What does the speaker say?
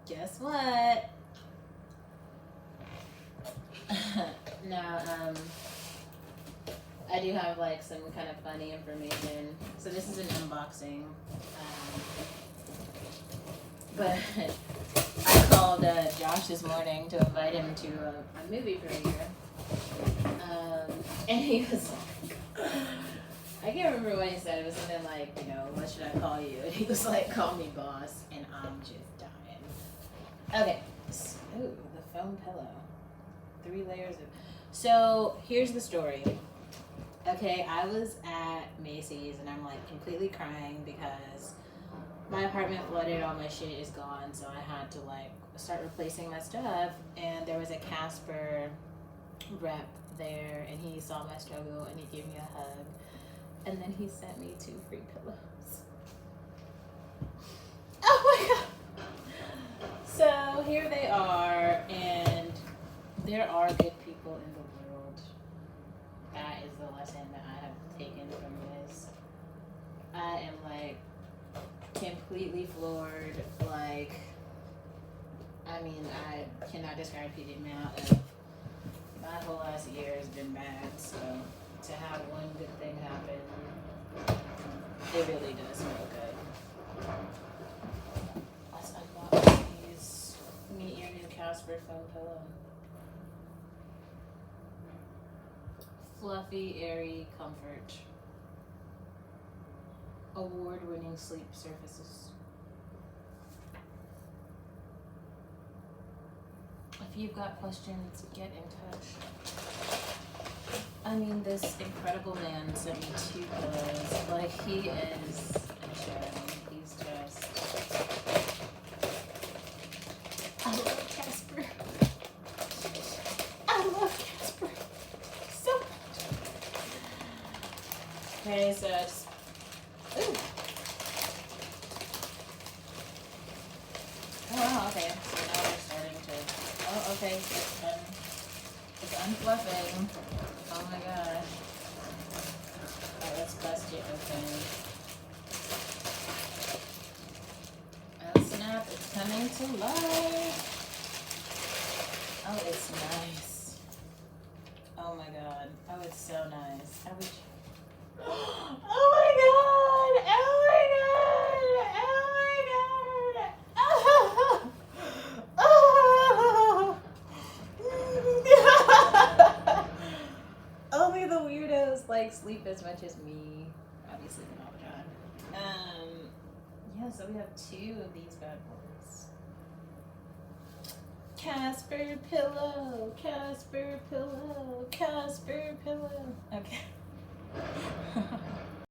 Guess what? Now, I do have like some kind of funny information. So this is an unboxing. But I called Josh this morning to invite him to a movie premiere. And he was like, I can't remember what he said. It was something like, you know, what should I call you? And he was like, call me boss. And I'm just dying. Okay. Ooh, the foam pillow. 3 layers of. So here's the story. Okay, I was at Macy's and I'm like completely crying because my apartment flooded, all my shit is gone, so I had to like start replacing my stuff. And there was a Casper rep there, and he saw my struggle and he gave me a hug, and then he sent me 2 free pillows. Oh my god! So here they are, and there are good people in the world. That is the lesson that I have taken from this. I am like completely floored. Like, I mean, I cannot describe the amount of my whole last year has been bad. So to have one good thing happen, it really does feel good. Let's unbox these. Meet your new Casper foam pillow. Fluffy, airy comfort. Award-winning sleep surfaces. If you've got questions, get in touch. I mean, this incredible man sent me 2 pillows. Like, he is a gem. He's just... I love Casper. I love Casper so much. Okay, so it's... Ooh. Oh, wow, okay. So now we're starting to... Oh, okay. It's unfluffing. Oh my gosh. Alright, let's bust it open. Oh snap, it's coming to life. Oh, it's nice. Oh my god. Oh, it's so nice. I wish... Oh my god! Oh my god! Oh my god! Oh! Oh! Only the weirdos like sleep as much as me. Obviously, not all the time. Yeah, so we have 2 of these bad boys. Casper pillow, Casper pillow, Casper pillow. Okay.